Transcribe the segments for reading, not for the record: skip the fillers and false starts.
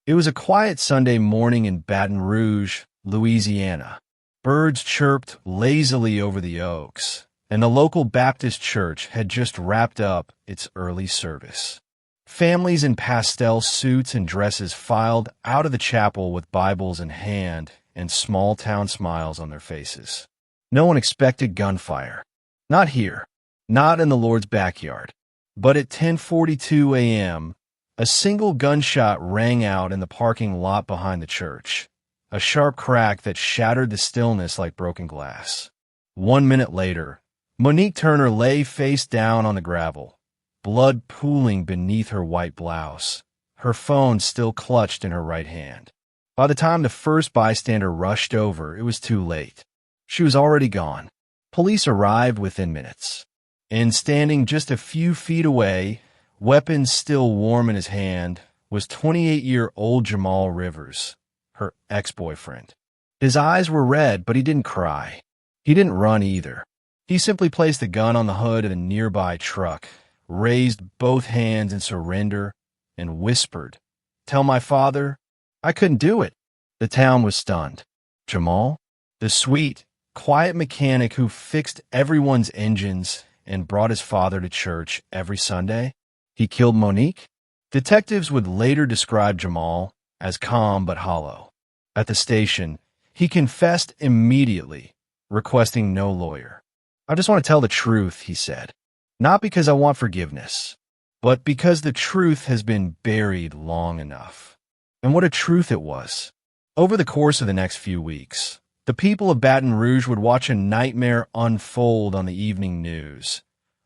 It was a quiet Sunday morning in Baton Rouge, Louisiana. Birds chirped lazily over the oaks, and the local Baptist church had just wrapped up its early service. Families in pastel suits and dresses filed out of the chapel with Bibles in hand and small-town smiles on their faces. No one expected gunfire. Not here. Not in the Lord's backyard. But at 10:42 a.m., a single gunshot rang out in the parking lot behind the church, a sharp crack that shattered the stillness like broken glass. 1 minute later, Monique Turner lay face down on the gravel, blood pooling beneath her white blouse, her phone still clutched in her right hand. By the time the first bystander rushed over, it was too late. She was already gone. Police arrived within minutes. And standing just a few feet away, weapon still warm in his hand, was 28-year-old Jamal Rivers, her ex-boyfriend. His eyes were red, but he didn't cry. He didn't run either. He simply placed the gun on the hood of a nearby truck, raised both hands in surrender, and whispered, "Tell my father I couldn't do it." The town was stunned. Jamal, the sweet, quiet mechanic who fixed everyone's engines and brought his father to church every Sunday, he killed Monique? Detectives would later describe Jamal as calm but hollow. At the station, he confessed immediately, requesting no lawyer. "I just want to tell the truth," he said. "Not because I want forgiveness, but because the truth has been buried long enough." And what a truth it was. Over the course of the next few weeks, the people of Baton Rouge would watch a nightmare unfold on the evening news,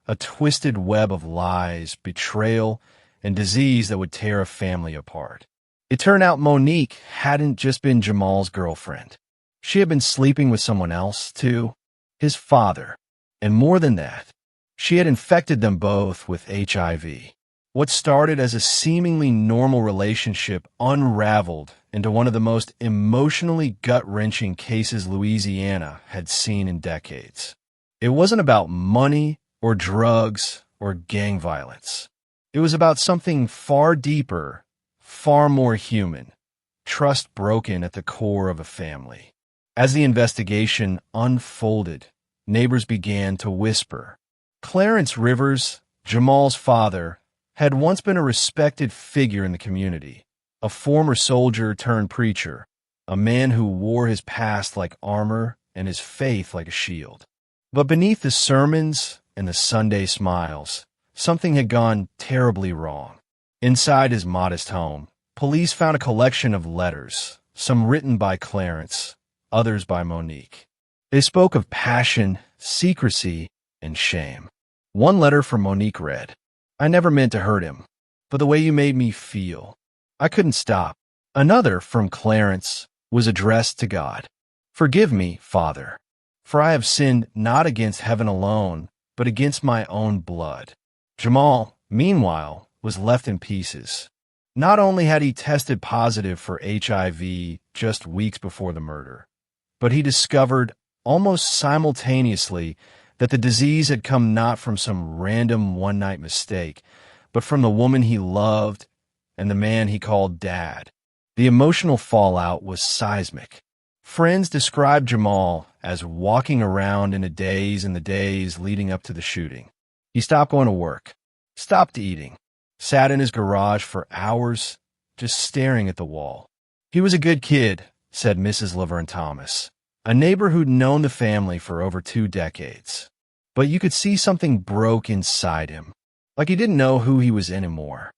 a twisted web of lies, betrayal, and disease that would tear a family apart. It turned out Monique hadn't just been Jamal's girlfriend. She had been sleeping with someone else, too, his father. And more than that, she had infected them both with HIV. What started as a seemingly normal relationship unraveled into one of the most emotionally gut-wrenching cases Louisiana had seen in decades. It wasn't about money or drugs or gang violence. It was about something far deeper, far more human, trust broken at the core of a family. As the investigation unfolded, neighbors began to whisper. Clarence Rivers, Jamal's father, had once been a respected figure in the community, a former soldier turned preacher, a man who wore his past like armor and his faith like a shield. But beneath the sermons and the Sunday smiles, something had gone terribly wrong. Inside his modest home, police found a collection of letters, some written by Clarence, others by Monique. They spoke of passion, secrecy, and shame. One letter from Monique read, "I never meant to hurt him, but the way you made me feel, I couldn't stop." Another from Clarence was addressed to God. "Forgive me, Father, for I have sinned not against heaven alone, but against my own blood." Jamal, meanwhile, was left in pieces. Not only had he tested positive for HIV just weeks before the murder, but he discovered almost simultaneously that the disease had come not from some random one-night mistake, but from the woman he loved and the man he called Dad. The emotional fallout was seismic. Friends described Jamal as walking around in a daze in the days leading up to the shooting. He stopped going to work, stopped eating, sat in his garage for hours, just staring at the wall. He was a good kid, said Mrs. Laverne Thomas, a neighbor who'd known the family for over 2 decades. But you could see something broke inside him, like he didn't know who he was anymore.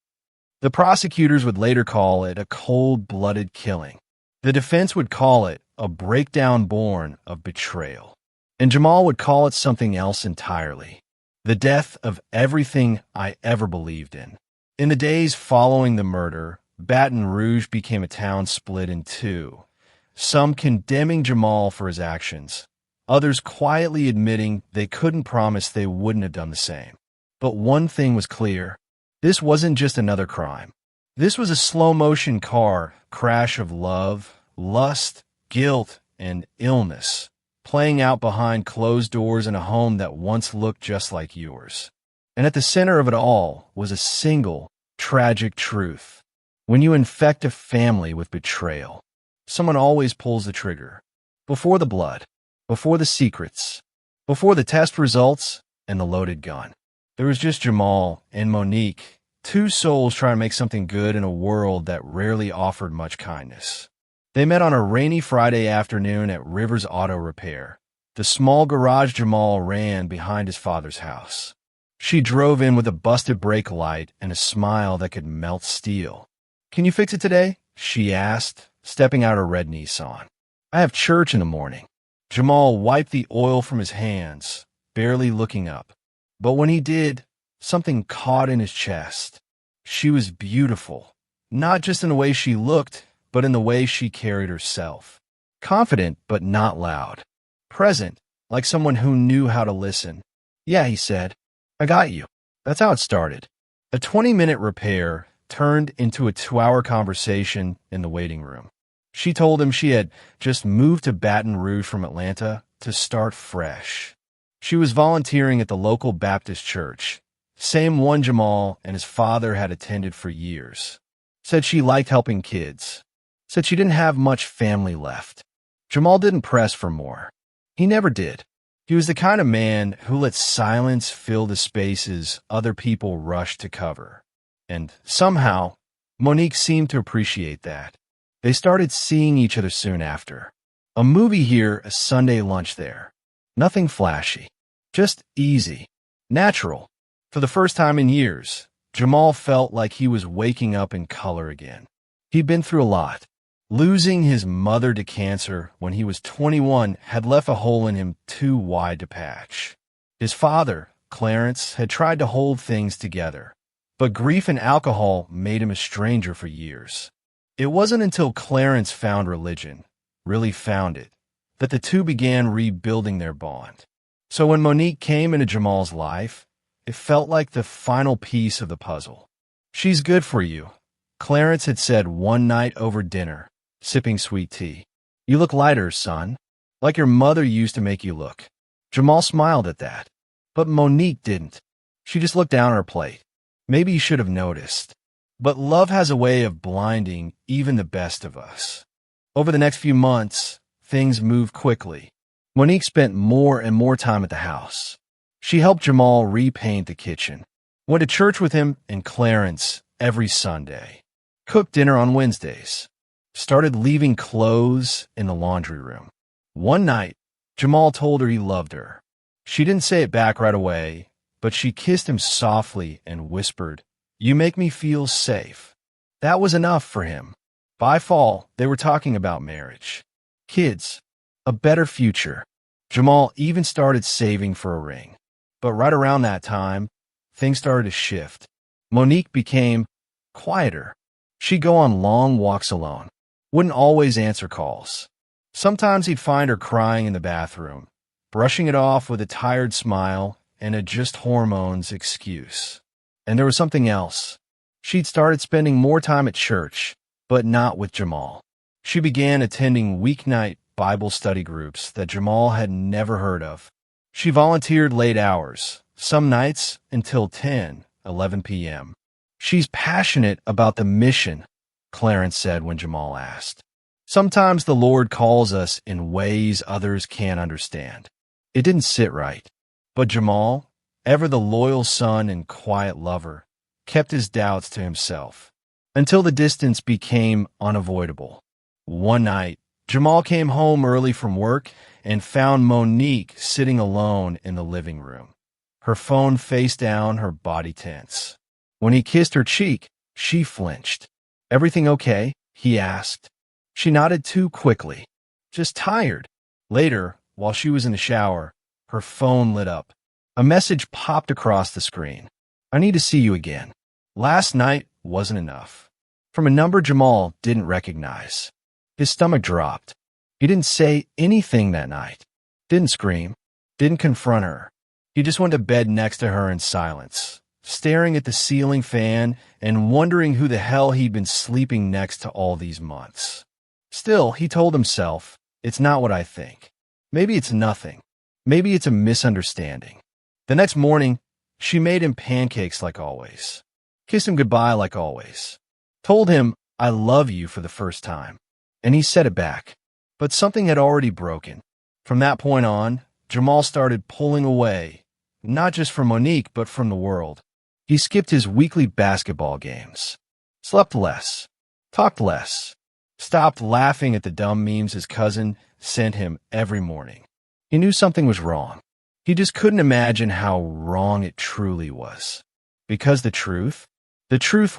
The prosecutors would later call it a cold-blooded killing. The defense would call it a breakdown born of betrayal. And Jamal would call it something else entirely. The death of everything I ever believed in. In the days following the murder, Baton Rouge became a town split in two. Some condemning Jamal for his actions, others quietly admitting they couldn't promise they wouldn't have done the same. But one thing was clear. This wasn't just another crime. This was a slow-motion car crash of love, lust, guilt, and illness, playing out behind closed doors in a home that once looked just like yours. And at the center of it all was a single, tragic truth. When you infect a family with betrayal, someone always pulls the trigger. Before the blood, before the secrets, before the test results, and the loaded gun. There was just Jamal and Monique, two souls trying to make something good in a world that rarely offered much kindness. They met on a rainy Friday afternoon at Rivers Auto Repair, the small garage Jamal ran behind his father's house. She drove in with a busted brake light and a smile that could melt steel. "Can you fix it today?" she asked, stepping out her red Nissan. "I have church in the morning." Jamal wiped the oil from his hands, barely looking up. But when he did, something caught in his chest. She was beautiful, not just in the way she looked, but in the way she carried herself. Confident, but not loud. Present, like someone who knew how to listen. "Yeah," he said. "I got you." That's how it started. A 20-minute repair turned into a 2-hour conversation in the waiting room. She told him she had just moved to Baton Rouge from Atlanta to start fresh. She was volunteering at the local Baptist church, same one Jamal and his father had attended for years. Said she liked helping kids. Said she didn't have much family left. Jamal didn't press for more. He never did. He was the kind of man who let silence fill the spaces other people rushed to cover. And somehow, Monique seemed to appreciate that. They started seeing each other soon after. A movie here, a Sunday lunch there. Nothing flashy. Just easy. Natural. For the first time in years, Jamal felt like he was waking up in color again. He'd been through a lot. Losing his mother to cancer when he was 21 had left a hole in him too wide to patch. His father, Clarence, had tried to hold things together, but grief and alcohol made him a stranger for years. It wasn't until Clarence found religion, really found it, that the two began rebuilding their bond. So when Monique came into Jamal's life, it felt like the final piece of the puzzle. "She's good for you," Clarence had said one night over dinner, sipping sweet tea. "You look lighter, son, like your mother used to make you look." Jamal smiled at that, but Monique didn't. She just looked down at her plate. Maybe you should have noticed. But love has a way of blinding even the best of us. Over the next few months, things moved quickly. Monique spent more and more time at the house. She helped Jamal repaint the kitchen, went to church with him and Clarence every Sunday, cooked dinner on Wednesdays, started leaving clothes in the laundry room. One night, Jamal told her he loved her. She didn't say it back right away, but she kissed him softly and whispered, "You make me feel safe." That was enough for him. By fall, they were talking about marriage, kids, a better future. Jamal even started saving for a ring. But right around that time, things started to shift. Monique became quieter. She'd go on long walks alone, wouldn't always answer calls. Sometimes he'd find her crying in the bathroom, brushing it off with a tired smile and a just hormones excuse. And there was something else. She'd started spending more time at church, but not with Jamal. She began attending weeknight Bible study groups that Jamal had never heard of. She volunteered late hours, some nights until 10, 11 p.m. "She's passionate about the mission," Clarence said when Jamal asked. "Sometimes the Lord calls us in ways others can't understand." It didn't sit right. But Jamal, ever the loyal son and quiet lover, kept his doubts to himself, until the distance became unavoidable. One night, Jamal came home early from work and found Monique sitting alone in the living room, her phone face down, her body tense. When he kissed her cheek, she flinched. "Everything okay?" he asked. She nodded too quickly. "Just tired." Later, while she was in the shower, her phone lit up. A message popped across the screen. "I need to see you again." Last night wasn't enough. From a number Jamal didn't recognize. His stomach dropped. He didn't say anything that night. Didn't scream. Didn't confront her. He just went to bed next to her in silence, staring at the ceiling fan and wondering who the hell he'd been sleeping next to all these months. Still, he told himself, it's not what I think. Maybe it's nothing. Maybe it's a misunderstanding. The next morning, she made him pancakes like always. Kissed him goodbye like always. told him, "I love you," for the first time. And he said it back. But something had already broken. From that point on, Jamal started pulling away, not just from Monique, but from the world. He skipped his weekly basketball games, slept less, talked less, stopped laughing at the dumb memes his cousin sent him every morning. He knew something was wrong. He just couldn't imagine how wrong it truly was. Because the truth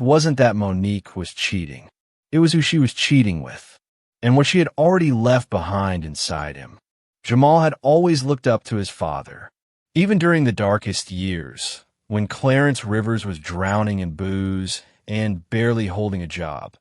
wasn't that Monique was cheating. It was who she was cheating with, and what she had already left behind inside him. Jamal had always looked up to his father. Even during the darkest years, when Clarence Rivers was drowning in booze and barely holding a job,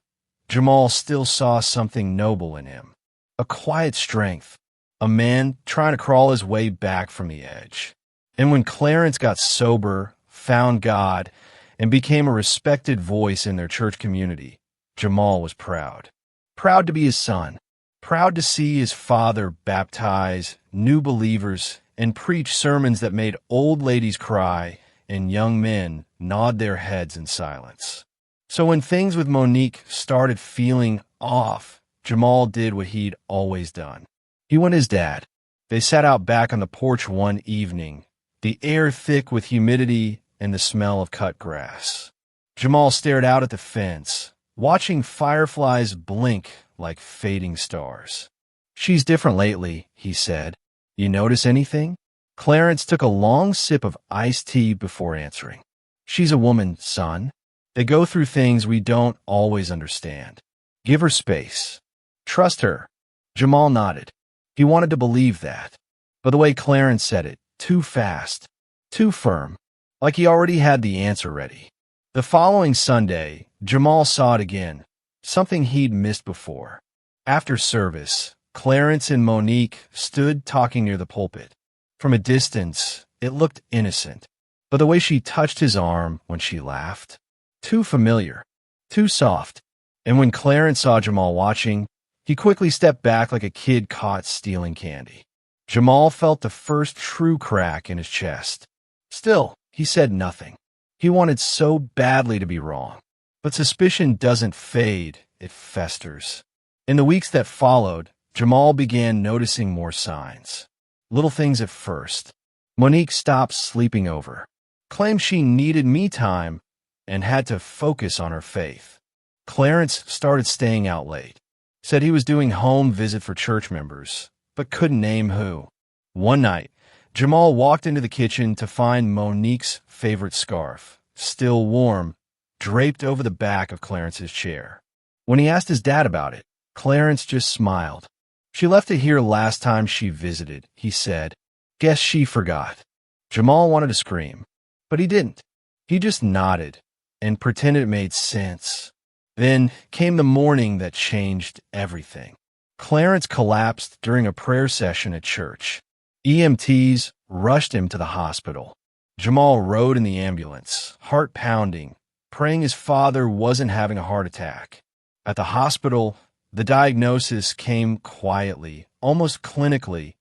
Jamal still saw something noble in him. A quiet strength, a man trying to crawl his way back from the edge. And when Clarence got sober, found God, and became a respected voice in their church community, Jamal was proud. Proud to be his son. Proud to see his father baptize new believers and preach sermons that made old ladies cry and young men nod their heads in silence. So when things with Monique started feeling off, Jamal did what he'd always done. He went his dad. They sat out back on the porch one evening, the air thick with humidity and the smell of cut grass. Jamal stared out at the fence, watching fireflies blink like fading stars. "She's different lately," he said. "You notice anything?" Clarence took a long sip of iced tea before answering. "She's a woman, son. They go through things we don't always understand. Give her space. Trust her." Jamal nodded. He wanted to believe that. But the way Clarence said it, too fast, too firm, like he already had the answer ready. The following Sunday, Jamal saw it again, something he'd missed before. After service, Clarence and Monique stood talking near the pulpit. From a distance, it looked innocent, but the way she touched his arm when she laughed, too familiar, too soft. And when Clarence saw Jamal watching, he quickly stepped back like a kid caught stealing candy. Jamal felt the first true crack in his chest. Still, he said nothing. He wanted so badly to be wrong. But suspicion doesn't fade, it festers. In the weeks that followed, Jamal began noticing more signs. Little things at first. Monique stopped sleeping over, claimed she needed me time, and had to focus on her faith. Clarence started staying out late. Said he was doing home visit for church members, but couldn't name who. One night, Jamal walked into the kitchen to find Monique's favorite scarf, still warm, draped over the back of Clarence's chair. When he asked his dad about it, Clarence just smiled. "She left it here last time she visited," he said. "Guess she forgot." Jamal wanted to scream, but he didn't. He just nodded and pretended it made sense. Then came the morning that changed everything. Clarence collapsed during a prayer session at church. EMTs rushed him to the hospital. Jamal rode in the ambulance, heart pounding, praying his father wasn't having a heart attack. At the hospital, the diagnosis came quietly, almost clinically,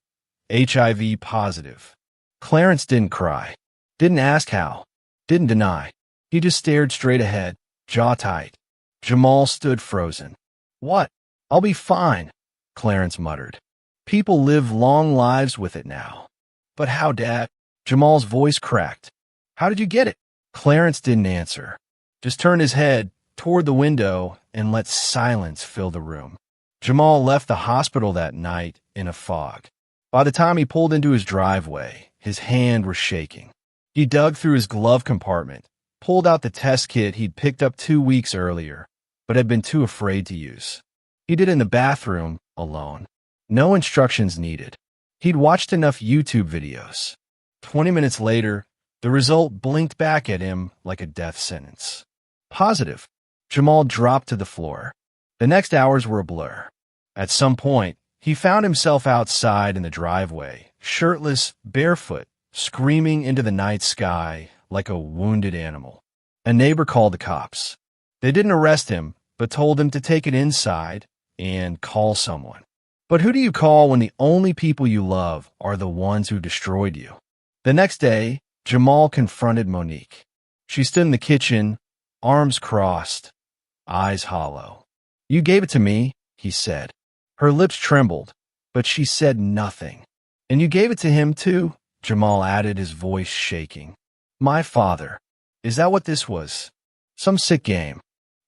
HIV positive. Clarence didn't cry, didn't ask how, didn't deny. He just stared straight ahead, jaw tight. Jamal stood frozen. "What? I'll be fine," Clarence muttered. "People live long lives with it now." "But how, Dad?" Jamal's voice cracked. "How did you get it?" Clarence didn't answer, just turned his head toward the window and let silence fill the room. Jamal left the hospital that night in a fog. By the time he pulled into his driveway, his hand was shaking. He dug through his glove compartment, pulled out the test kit he'd picked up 2 weeks earlier, but had been too afraid to use. He did it in the bathroom, alone. No instructions needed. He'd watched enough YouTube videos. 20 minutes later, the result blinked back at him like a death sentence. Positive. Jamal dropped to the floor. The next hours were a blur. At some point, he found himself outside in the driveway, shirtless, barefoot, screaming into the night sky like a wounded animal. A neighbor called the cops. They didn't arrest him, but told him to take it inside and call someone. But who do you call when the only people you love are the ones who destroyed you? The next day, Jamal confronted Monique. She stood in the kitchen, arms crossed, eyes hollow. "You gave it to me," he said. Her lips trembled, but she said nothing. "And you gave it to him, too?" Jamal added, his voice shaking. "My father. Is that what this was? Some sick game?"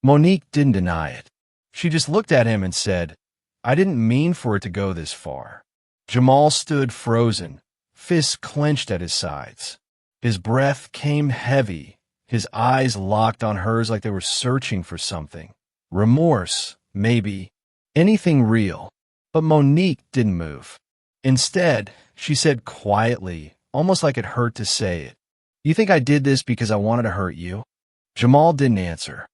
Monique didn't deny it. She just looked at him and said, "I didn't mean for it to go this far." Jamal stood frozen, fists clenched at his sides. His breath came heavy, his eyes locked on hers like they were searching for something. Remorse, maybe. Anything real. But Monique didn't move. Instead, she said quietly, almost like it hurt to say it, "You think I did this because I wanted to hurt you?" Jamal didn't answer.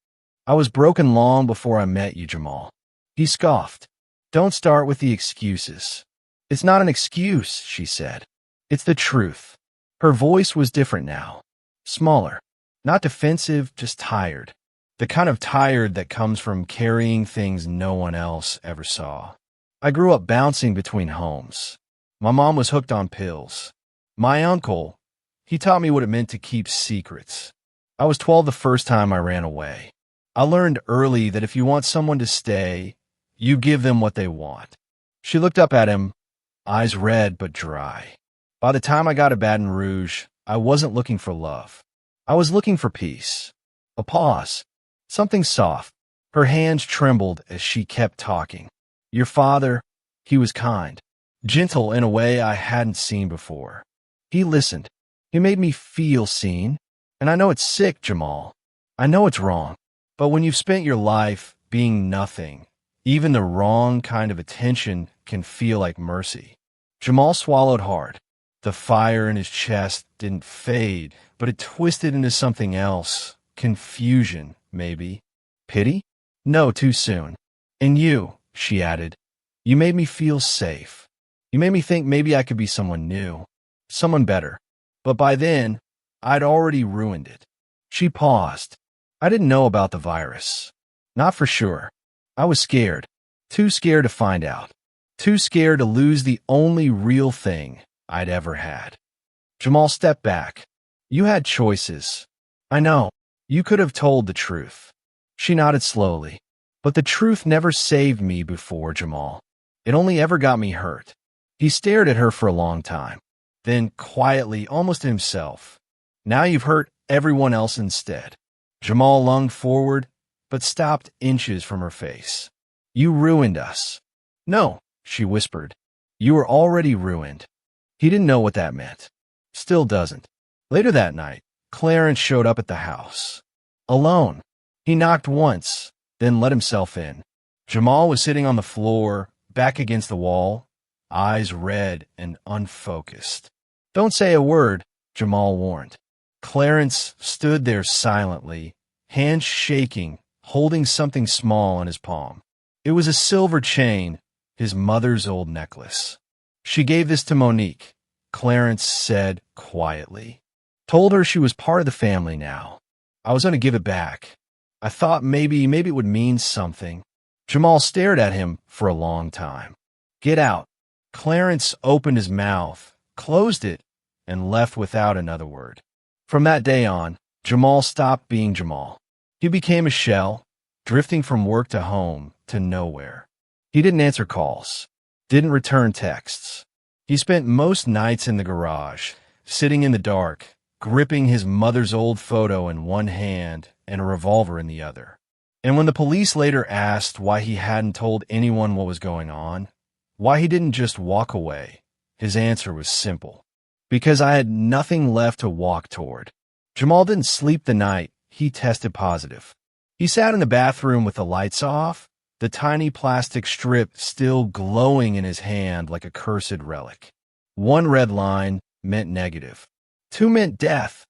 "I was broken long before I met you, Jamal." He scoffed. "Don't start with the excuses." "It's not an excuse," she said. "It's the truth." Her voice was different now. Smaller. Not defensive, just tired. The kind of tired that comes from carrying things no one else ever saw. "I grew up bouncing between homes. My mom was hooked on pills. My uncle, he taught me what it meant to keep secrets. I was 12 the first time I ran away. I learned early that if you want someone to stay, you give them what they want." She looked up at him, eyes red but dry. "By the time I got to Baton Rouge, I wasn't looking for love. I was looking for peace." A pause. Something soft. Her hands trembled as she kept talking. "Your father, he was kind. Gentle in a way I hadn't seen before. He listened. He made me feel seen. And I know it's sick, Jamal. I know it's wrong. But when you've spent your life being nothing, even the wrong kind of attention can feel like mercy." Jamal swallowed hard. The fire in his chest didn't fade, but it twisted into something else. Confusion, maybe. Pity? No, too soon. "And you," she added, "you made me feel safe. You made me think maybe I could be someone new, someone better. But by then, I'd already ruined it." She paused. "I didn't know about the virus. Not for sure. I was scared. Too scared to find out. Too scared to lose the only real thing I'd ever had." Jamal stepped back. "You had choices. I know. You could have told the truth." She nodded slowly. "But the truth never saved me before, Jamal. It only ever got me hurt." He stared at her for a long time. Then, quietly, almost to himself, "Now you've hurt everyone else instead." Jamal lunged forward, but stopped inches from her face. "You ruined us." "No," she whispered. "You were already ruined." He didn't know what that meant. Still doesn't. Later that night, Clarence showed up at the house. Alone. He knocked once, then let himself in. Jamal was sitting on the floor, back against the wall, eyes red and unfocused. "Don't say a word," Jamal warned. Clarence stood there silently, hands shaking, holding something small in his palm. It was a silver chain, his mother's old necklace. "She gave this to Monique," Clarence said quietly. "Told her she was part of the family now. I was going to give it back. I thought maybe it would mean something." Jamal stared at him for a long time. "Get out." Clarence opened his mouth, closed it, and left without another word. From that day on, Jamal stopped being Jamal. He became a shell, drifting from work to home to nowhere. He didn't answer calls, didn't return texts. He spent most nights in the garage, sitting in the dark, gripping his mother's old photo in one hand and a revolver in the other. And when the police later asked why he hadn't told anyone what was going on, why he didn't just walk away, his answer was simple. "Because I had nothing left to walk toward." Jamal didn't sleep the night he tested positive. He sat in the bathroom with the lights off, the tiny plastic strip still glowing in his hand like a cursed relic. One red line meant negative. Two meant death,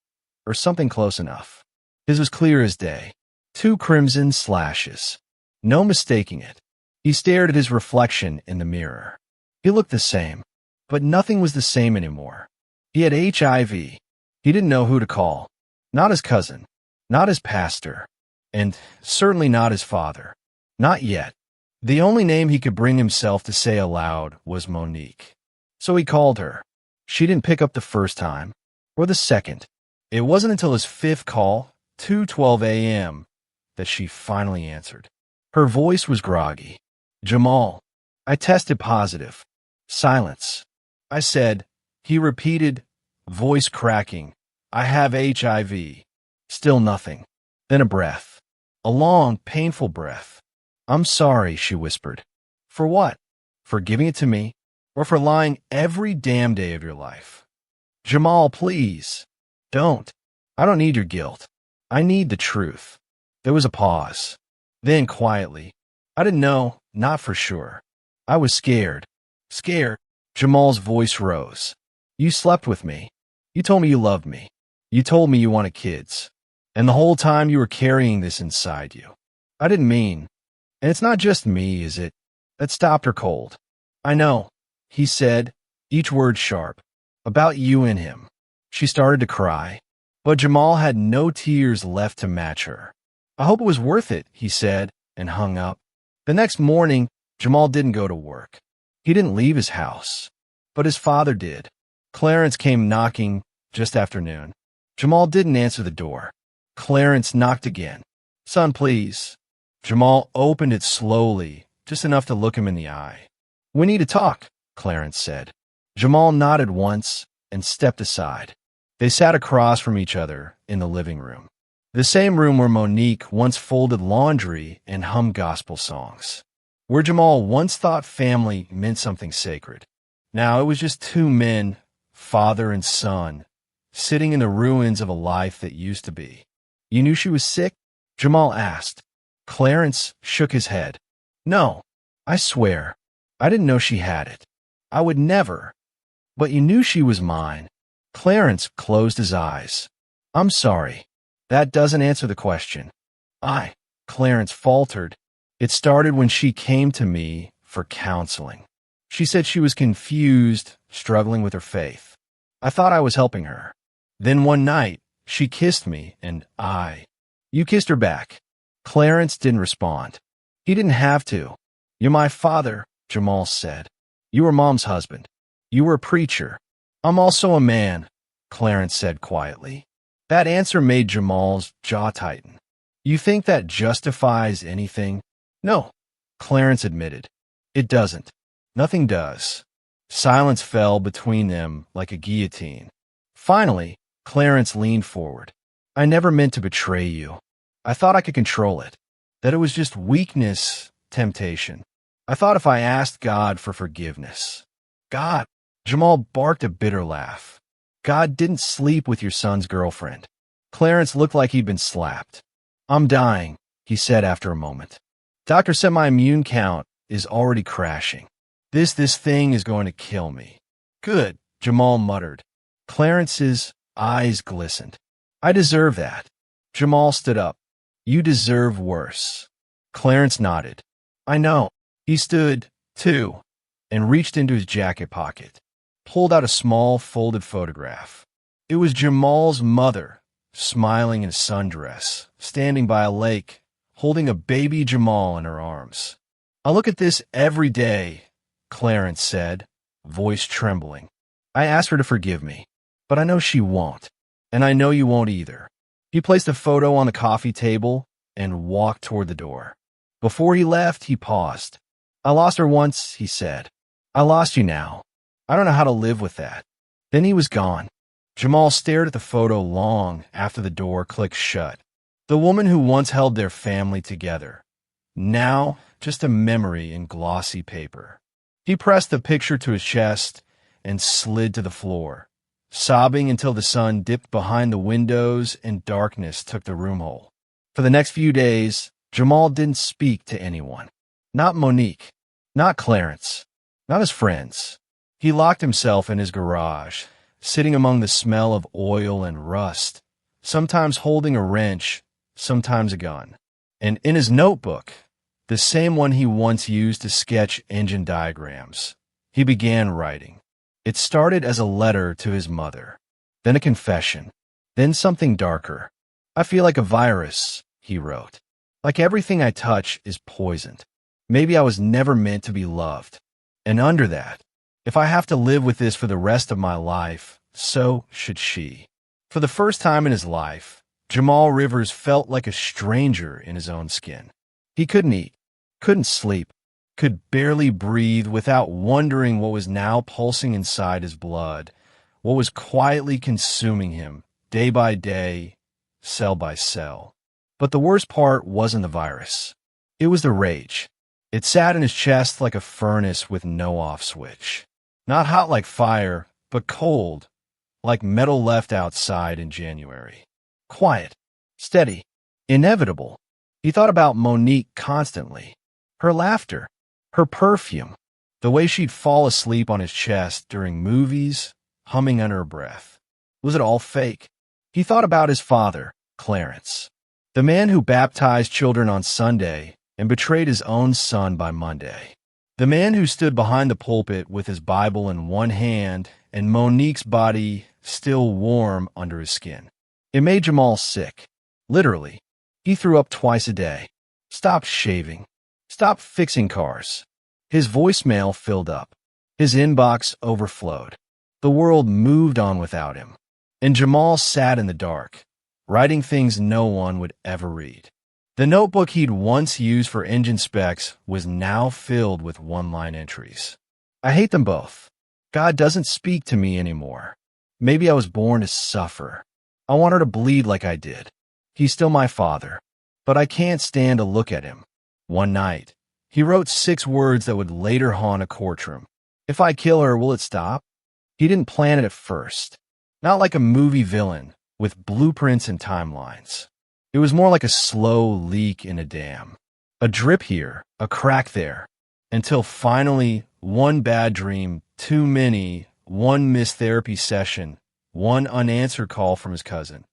or something close enough. His was clear as day. Two crimson slashes. No mistaking it. He stared at his reflection in the mirror. He looked the same, but nothing was the same anymore. He had HIV. He didn't know who to call. Not his cousin. Not his pastor. And certainly not his father. Not yet. The only name he could bring himself to say aloud was Monique. So he called her. She didn't pick up the first time, or the second. It wasn't until his fifth call, 2:12 a.m., that she finally answered. Her voice was groggy. Jamal, I tested positive. Silence. I said. He repeated, voice cracking, I have HIV. Still nothing. Then a breath. A long, painful breath. I'm sorry, she whispered. For what? For giving it to me? Or for lying every damn day of your life? Jamal, please. Don't. I don't need your guilt. I need the truth. There was a pause. Then, quietly, I didn't know, not for sure. I was scared. Scared. Jamal's voice rose. You slept with me. You told me you loved me. You told me you wanted kids. And the whole time you were carrying this inside you. I didn't mean. And it's not just me, is it? That stopped her cold. I know, he said, each word sharp. About you and him. She started to cry. But Jamal had no tears left to match her. I hope it was worth it, he said, and hung up. The next morning, Jamal didn't go to work. He didn't leave his house. But his father did. Clarence came knocking just after noon. Jamal didn't answer the door. Clarence knocked again. Son, please. Jamal opened it slowly, just enough to look him in the eye. We need to talk, Clarence said. Jamal nodded once and stepped aside. They sat across from each other in the living room. The same room where Monique once folded laundry and hummed gospel songs. Where Jamal once thought family meant something sacred. Now it was just two men, father and son, sitting in the ruins of a life that used to be. You knew she was sick? Jamal asked. Clarence shook his head. No, I swear. I didn't know she had it. I would never. But you knew she was mine. Clarence closed his eyes. I'm sorry. That doesn't answer the question. Clarence faltered. It started when she came to me for counseling. She said she was confused, struggling with her faith. I thought I was helping her. Then one night, she kissed me, and You kissed her back. Clarence didn't respond. He didn't have to. You're my father, Jamal said. You were Mom's husband. You were a preacher. I'm also a man, Clarence said quietly. That answer made Jamal's jaw tighten. You think that justifies anything? No, Clarence admitted. It doesn't. Nothing does. Silence fell between them like a guillotine. Finally, Clarence leaned forward. I never meant to betray you. I thought I could control it. That it was just weakness, temptation. I thought if I asked God for forgiveness. God, Jamal barked a bitter laugh. God didn't sleep with your son's girlfriend. Clarence looked like he'd been slapped. I'm dying, he said after a moment. Doctor said my immune count is already crashing. This thing is going to kill me. Good, Jamal muttered. Clarence's eyes glistened. I deserve that. Jamal stood up. You deserve worse. Clarence nodded. I know. He stood, too, and reached into his jacket pocket, pulled out a small folded photograph. It was Jamal's mother, smiling in a sundress, standing by a lake, holding a baby Jamal in her arms. I look at this every day, Clarence said, voice trembling. I asked her to forgive me, but I know she won't, and I know you won't either. He placed a photo on the coffee table and walked toward the door. Before he left, he paused. I lost her once, he said. I lost you now. I don't know how to live with that. Then he was gone. Jamal stared at the photo long after the door clicked shut. The woman who once held their family together. Now, just a memory in glossy paper. He pressed the picture to his chest and slid to the floor, sobbing until the sun dipped behind the windows and darkness took the room whole. For the next few days, Jamal didn't speak to anyone. Not Monique, not Clarence, not his friends. He locked himself in his garage, sitting among the smell of oil and rust, sometimes holding a wrench, sometimes a gun. And in his notebook, the same one he once used to sketch engine diagrams, he began writing. It started as a letter to his mother, then a confession, then something darker. I feel like a virus, he wrote. Like everything I touch is poisoned. Maybe I was never meant to be loved. And under that, if I have to live with this for the rest of my life, so should she. For the first time in his life, Jamal Rivers felt like a stranger in his own skin. He couldn't eat, couldn't sleep, could barely breathe without wondering what was now pulsing inside his blood, what was quietly consuming him day by day, cell by cell. But the worst part wasn't the virus. It was the rage. It sat in his chest like a furnace with no off switch. Not hot like fire, but cold, like metal left outside in January. Quiet, steady, inevitable. He thought about Monique constantly. Her laughter, her perfume, the way she'd fall asleep on his chest during movies, humming under her breath. Was it all fake? He thought about his father, Clarence, the man who baptized children on Sunday and betrayed his own son by Monday. The man who stood behind the pulpit with his Bible in one hand and Monique's body still warm under his skin. It made Jamal sick. Literally. He threw up twice a day. Stopped shaving. Stopped fixing cars. His voicemail filled up. His inbox overflowed. The world moved on without him. And Jamal sat in the dark, writing things no one would ever read. The notebook he'd once used for engine specs was now filled with one-line entries. I hate them both. God doesn't speak to me anymore. Maybe I was born to suffer. I want her to bleed like I did. He's still my father, but I can't stand to look at him. One night, he wrote 6 words that would later haunt a courtroom. If I kill her, will it stop? He didn't plan it at first. Not like a movie villain with blueprints and timelines. It was more like a slow leak in a dam. A drip here, a crack there, until finally one bad dream, too many, one missed therapy session, one unanswered call from his cousin,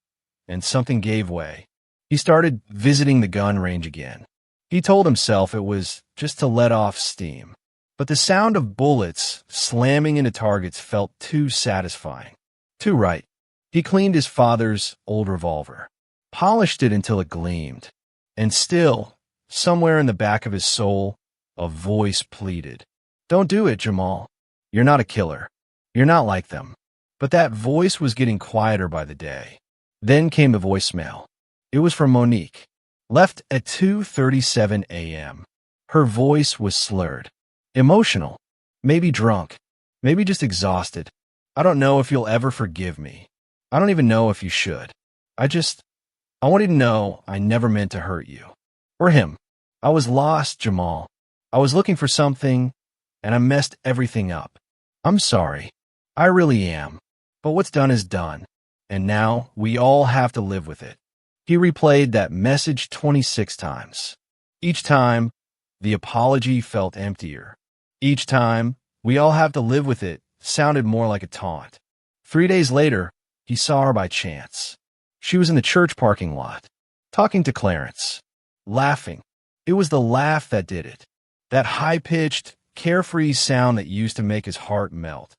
and something gave way. He started visiting the gun range again. He told himself it was just to let off steam. But the sound of bullets slamming into targets felt too satisfying. Too right. He cleaned his father's old revolver, polished it until it gleamed. And still, somewhere in the back of his soul, a voice pleaded, "Don't do it, Jamal. You're not a killer. You're not like them." But that voice was getting quieter by the day. Then came the voicemail. It was from Monique, left at 2:37 a.m. Her voice was slurred, emotional, maybe drunk, maybe just exhausted. "I don't know if you'll ever forgive me. I don't even know if you should. I want you to know I never meant to hurt you. Or him. I was lost, Jamal. I was looking for something, and I messed everything up. I'm sorry. I really am. But what's done is done, and now we all have to live with it." He replayed that message 26 times. Each time, the apology felt emptier. Each time, "we all have to live with it," sounded more like a taunt. 3 days later, he saw her by chance. She was in the church parking lot, talking to Clarence, laughing. It was the laugh that did it. That high-pitched, carefree sound that used to make his heart melt,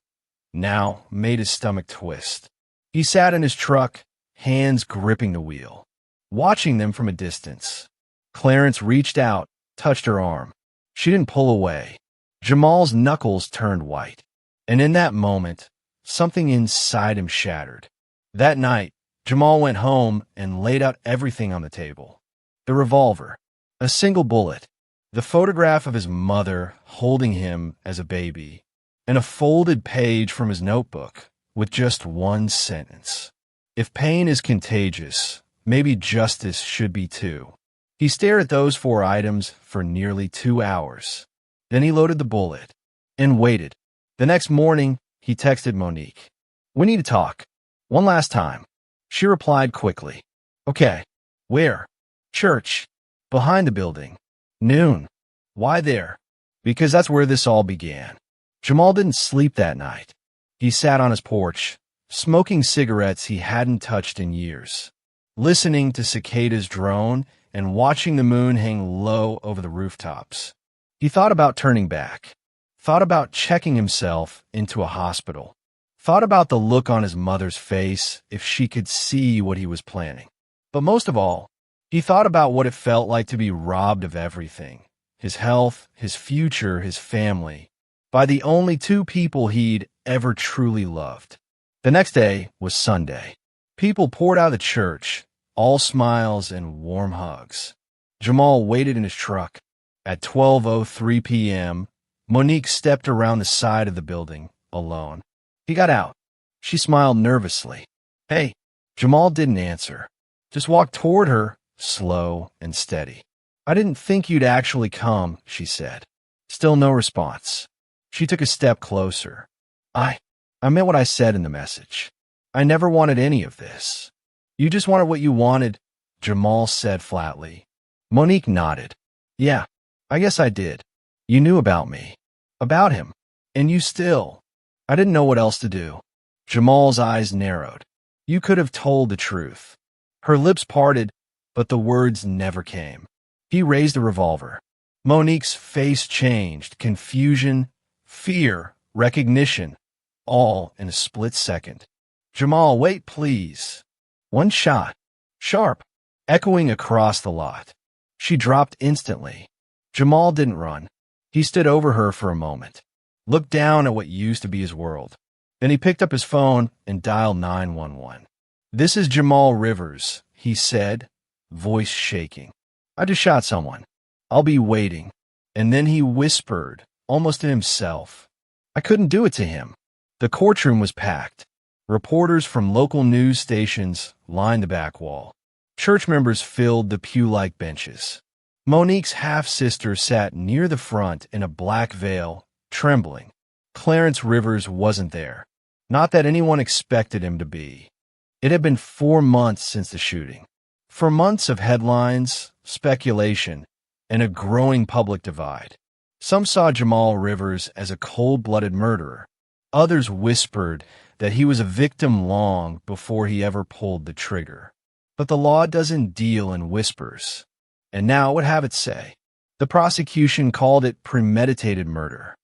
now made his stomach twist. He sat in his truck, hands gripping the wheel, watching them from a distance. Clarence reached out, touched her arm. She didn't pull away. Jamal's knuckles turned white. And in that moment, something inside him shattered. That night, Jamal went home and laid out everything on the table. The revolver, a single bullet, the photograph of his mother holding him as a baby, and a folded page from his notebook with just one sentence. If pain is contagious, maybe justice should be too. He stared at those 4 items for nearly 2 hours. Then he loaded the bullet and waited. The next morning, he texted Monique. "We need to talk. One last time." She replied quickly. "Okay. Where?" "Church. Behind the building. Noon." "Why there?" "Because that's where this all began." Jamal didn't sleep that night. He sat on his porch, smoking cigarettes he hadn't touched in years, listening to cicadas drone and watching the moon hang low over the rooftops. He thought about turning back, thought about checking himself into a hospital, thought about the look on his mother's face if she could see what he was planning. But most of all, he thought about what it felt like to be robbed of everything, his health, his future, his family, by the only 2 people he'd ever truly loved. The next day was Sunday. People poured out of the church, all smiles and warm hugs. Jamal waited in his truck. At 12:03 p.m., Monique stepped around the side of the building, alone. He got out. She smiled nervously. "Hey." Jamal didn't answer. Just walked toward her, slow and steady. "I didn't think you'd actually come," she said. Still no response. She took a step closer. I meant what I said in the message. I never wanted any of this." "You just wanted what you wanted," Jamal said flatly. Monique nodded. "Yeah, I guess I did. You knew about me. About him. And you still. I didn't know what else to do." Jamal's eyes narrowed. "You could have told the truth." Her lips parted, but the words never came. He raised the revolver. Monique's face changed. Confusion, fear, recognition, all in a split second. "Jamal, wait, please." One shot, sharp, echoing across the lot. She dropped instantly. Jamal didn't run. He stood over her for a moment, looked down at what used to be his world. Then he picked up his phone and dialed 911. "This is Jamal Rivers," he said, voice shaking. "I just shot someone. I'll be waiting." And then he whispered, almost to himself. I couldn't do it to him. The courtroom was packed. Reporters from local news stations lined the back wall. Church members filled the pew-like benches. Monique's half-sister sat near the front in a black veil, trembling. Clarence Rivers wasn't there. Not that anyone expected him to be. It had been 4 months since the shooting. 4 months of headlines, speculation, and a growing public divide. Some saw Jamal Rivers as a cold-blooded murderer. Others whispered that he was a victim long before he ever pulled the trigger. But the law doesn't deal in whispers. And now it would have its say. The prosecution called it premeditated murder.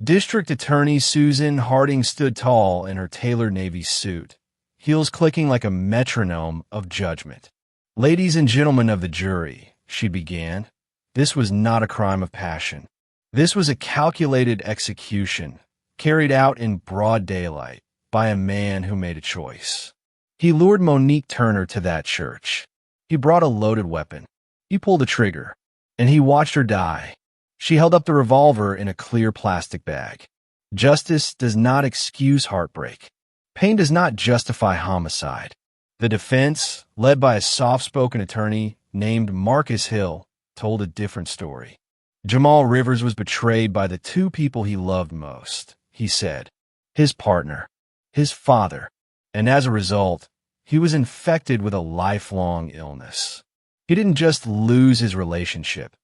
District Attorney Susan Harding stood tall in her tailored navy suit, heels clicking like a metronome of judgment. "Ladies and gentlemen of the jury," she began, "this was not a crime of passion. This was a calculated execution, carried out in broad daylight by a man who made a choice. He lured Monique Turner to that church. He brought a loaded weapon. He pulled the trigger, and he watched her die. She held up the revolver in a clear plastic bag. Justice does not excuse heartbreak. Pain does not justify homicide." The defense, led by a soft-spoken attorney named Marcus Hill, told a different story. Jamal Rivers was betrayed by the 2 people he loved most, he said. His partner, his father, and as a result, he was infected with a lifelong illness. He didn't just lose his relationship.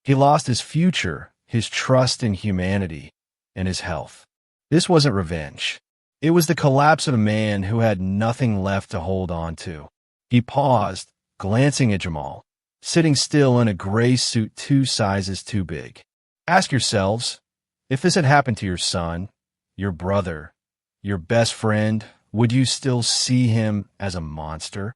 He lost his future, his trust in humanity, and his health. This wasn't revenge. It was the collapse of a man who had nothing left to hold on to. He paused, glancing at Jamal, sitting still in a gray suit 2 sizes too big. "Ask yourselves, if this had happened to your son, your brother, your best friend, would you still see him as a monster?"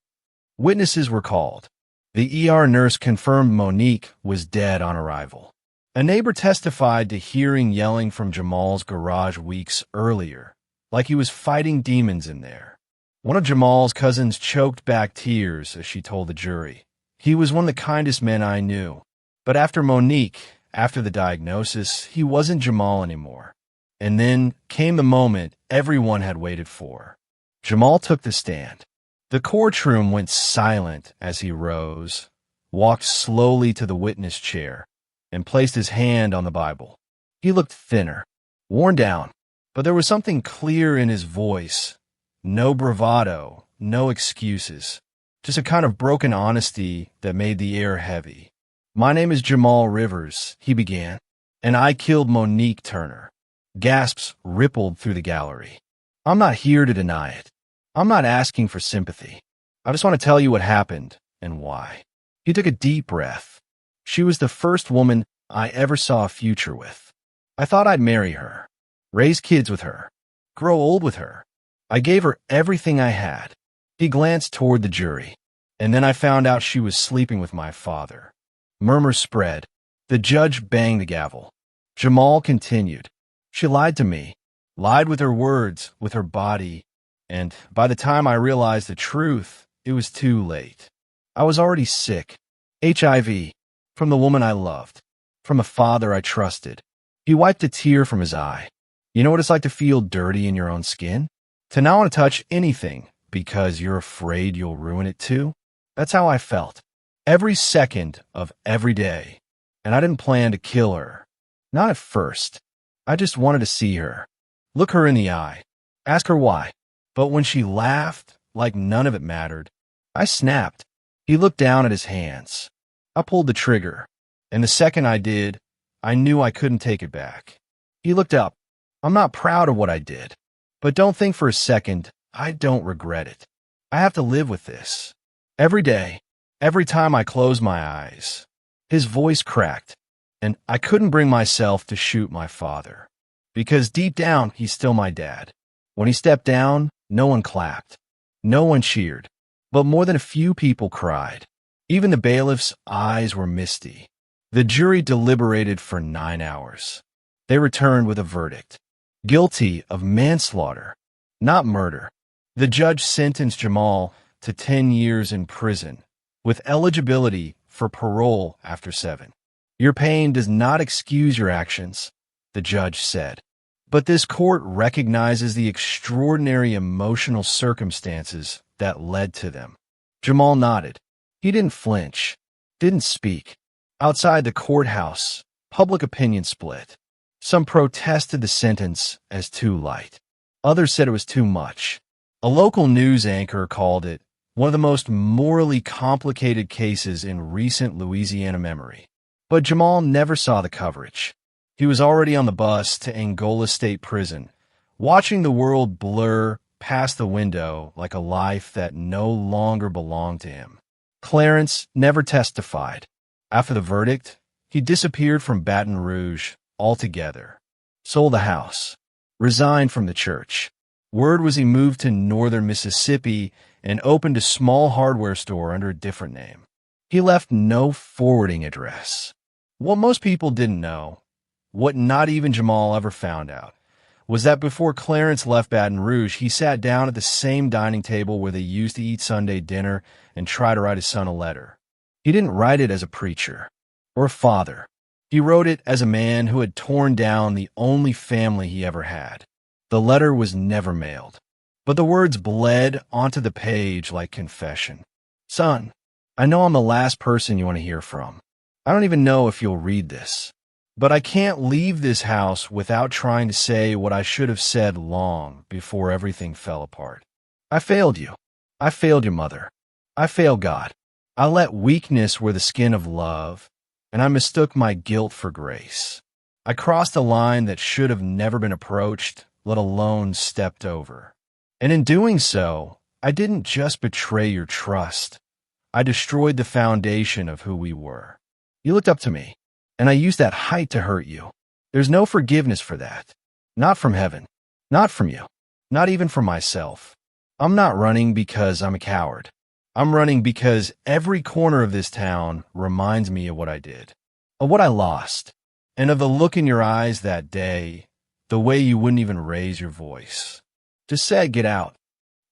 Witnesses were called. The ER nurse confirmed Monique was dead on arrival. A neighbor testified to hearing yelling from Jamal's garage weeks earlier, like he was fighting demons in there. One of Jamal's cousins choked back tears as she told the jury. "He was one of the kindest men I knew. But after Monique, after the diagnosis, he wasn't Jamal anymore." And then came the moment everyone had waited for. Jamal took the stand. The courtroom went silent as he rose, walked slowly to the witness chair, and placed his hand on the Bible. He looked thinner, worn down, but there was something clear in his voice. No bravado, no excuses, just a kind of broken honesty that made the air heavy. "My name is Jamal Rivers," he began, "and I killed Monique Turner." Gasps rippled through the gallery. "I'm not here to deny it. I'm not asking for sympathy. I just want to tell you what happened and why." He took a deep breath. "She was the first woman I ever saw a future with. I thought I'd marry her, raise kids with her, grow old with her. I gave her everything I had." He glanced toward the jury. "And then I found out she was sleeping with my father." Murmurs spread. The judge banged the gavel. Jamal continued. "She lied to me, lied with her words, with her body, and by the time I realized the truth, it was too late. I was already sick. HIV. From the woman I loved. From a father I trusted. He wiped a tear from his eye. You know what it's like to feel dirty in your own skin? To not want to touch anything because you're afraid you'll ruin it too? That's how I felt. Every second of every day. And I didn't plan to kill her. Not at first. I just wanted to see her. Look her in the eye. Ask her why. But when she laughed, like none of it mattered, I snapped. He looked down at his hands. I pulled the trigger. And the second I did, I knew I couldn't take it back. He looked up. I'm not proud of what I did. But don't think for a second, I don't regret it. I have to live with this. Every day, every time I close my eyes. His voice cracked, and I couldn't bring myself to shoot my father. Because deep down, he's still my dad. When he stepped down, no one clapped. No one cheered. But more than a few people cried. Even the bailiff's eyes were misty. The jury deliberated for 9 hours. They returned with a verdict. Guilty of manslaughter, not murder. The judge sentenced Jamal to 10 years in prison, with eligibility for parole after 7. Your pain does not excuse your actions, the judge said. But this court recognizes the extraordinary emotional circumstances that led to them. Jamal nodded. He didn't flinch, didn't speak. Outside the courthouse, public opinion split. Some protested the sentence as too light. Others said it was too much. A local news anchor called it one of the most morally complicated cases in recent Louisiana memory. But Jamal never saw the coverage. He was already on the bus to Angola State Prison, watching the world blur past the window like a life that no longer belonged to him. Clarence never testified. After the verdict, he disappeared from Baton Rouge altogether, sold the house, resigned from the church. Word was he moved to northern Mississippi and opened a small hardware store under a different name. He left no forwarding address. What most people didn't know, what not even Jamal ever found out, was that before Clarence left Baton Rouge, he sat down at the same dining table where they used to eat Sunday dinner and try to write his son a letter. He didn't write it as a preacher or a father. He wrote it as a man who had torn down the only family he ever had. The letter was never mailed, but the words bled onto the page like confession. Son, I know I'm the last person you want to hear from. I don't even know if you'll read this, but I can't leave this house without trying to say what I should have said long before everything fell apart. I failed you. I failed your mother. I failed God. I let weakness wear the skin of love, and I mistook my guilt for grace. I crossed a line that should have never been approached, let alone stepped over. And in doing so, I didn't just betray your trust. I destroyed the foundation of who we were. You looked up to me, and I used that height to hurt you. There's no forgiveness for that. Not from heaven. Not from you. Not even from myself. I'm not running because I'm a coward. I'm running because every corner of this town reminds me of what I did, of what I lost, and of the look in your eyes that day, the way you wouldn't even raise your voice. Just said, get out.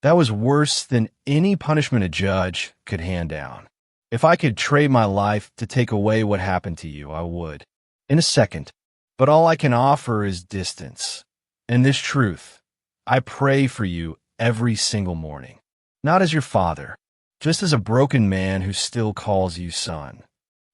That was worse than any punishment a judge could hand down. If I could trade my life to take away what happened to you, I would. In a second. But all I can offer is distance. And this truth. I pray for you every single morning. Not as your father, just as a broken man who still calls you son.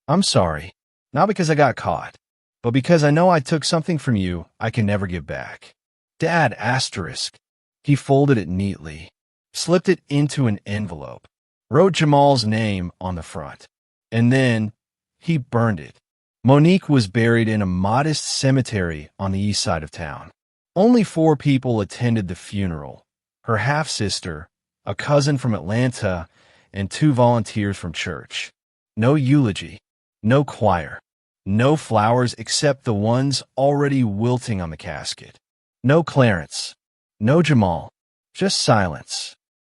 I'm sorry. Not because I got caught, but because I know I took something from you I can never give back. Dad, asterisk. He folded it neatly, slipped it into an envelope, wrote Jamal's name on the front, and then he burned it. Monique was buried in a modest cemetery on the east side of town. Only 4 people attended the funeral: her half-sister, a cousin from Atlanta, and 2 volunteers from church. No eulogy, no choir, no flowers except the ones already wilting on the casket. No Clarence, no Jamal, just silence.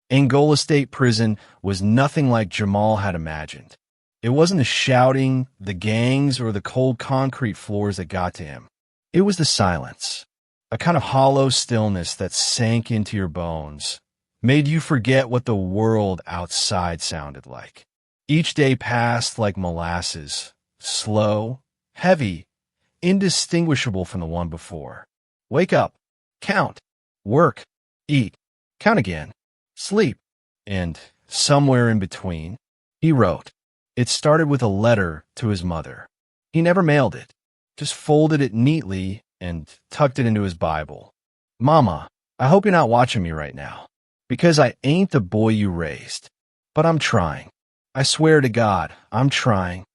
Angola State Prison was nothing like Jamal had imagined. It wasn't the shouting, the gangs, or the cold concrete floors that got to him. It was the silence, a kind of hollow stillness that sank into your bones, made you forget what the world outside sounded like. Each day passed like molasses, slow, heavy, indistinguishable from the one before. Wake up, count, work, eat, count again, sleep, and somewhere in between, he wrote. It started with a letter to his mother. He never mailed it, just folded it neatly and tucked it into his Bible. Mama, I hope you're not watching me right now, because I ain't the boy you raised, but I'm trying. I swear to God, I'm trying.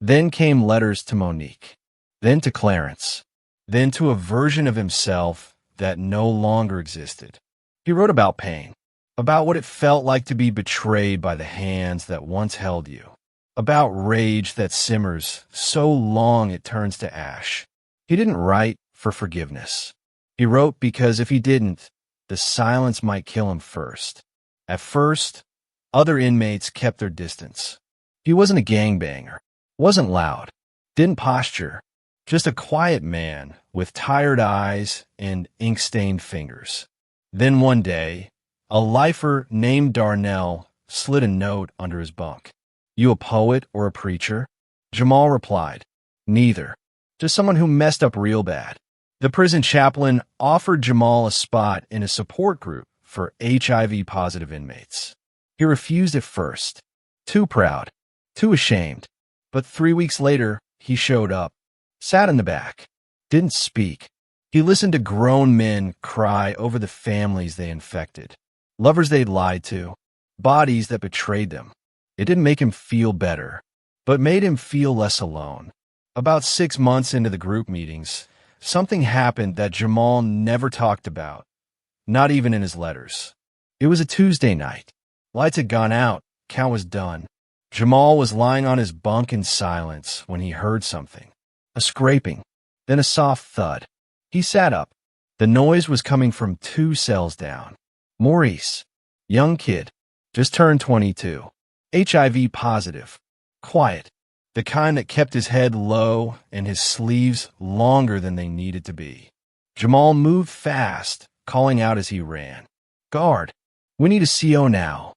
Then came letters to Monique, then to Clarence, then to a version of himself that no longer existed. He wrote about pain, about what it felt like to be betrayed by the hands that once held you, about rage that simmers so long it turns to ash. He didn't write for forgiveness. He wrote because if he didn't, the silence might kill him first. At first, other inmates kept their distance. He wasn't a gangbanger, wasn't loud, didn't posture, just a quiet man with tired eyes and ink-stained fingers. Then one day, a lifer named Darnell slid a note under his bunk. You a poet or a preacher? Jamal replied, neither, just someone who messed up real bad. The prison chaplain offered Jamal a spot in a support group for HIV-positive inmates. He refused at first, too proud, too ashamed. But 3 weeks later, he showed up, sat in the back, didn't speak. He listened to grown men cry over the families they infected, lovers they'd lied to, bodies that betrayed them. It didn't make him feel better, but made him feel less alone. About 6 months into the group meetings, something happened that Jamal never talked about, not even in his letters. It was a Tuesday night. Lights had gone out, count was done. Jamal was lying on his bunk in silence when he heard something. A scraping, then a soft thud. He sat up. The noise was coming from 2 cells down. Maurice, young kid, just turned 22, HIV positive, quiet, the kind that kept his head low and his sleeves longer than they needed to be. Jamal moved fast, calling out as he ran. Guard, we need a CO now.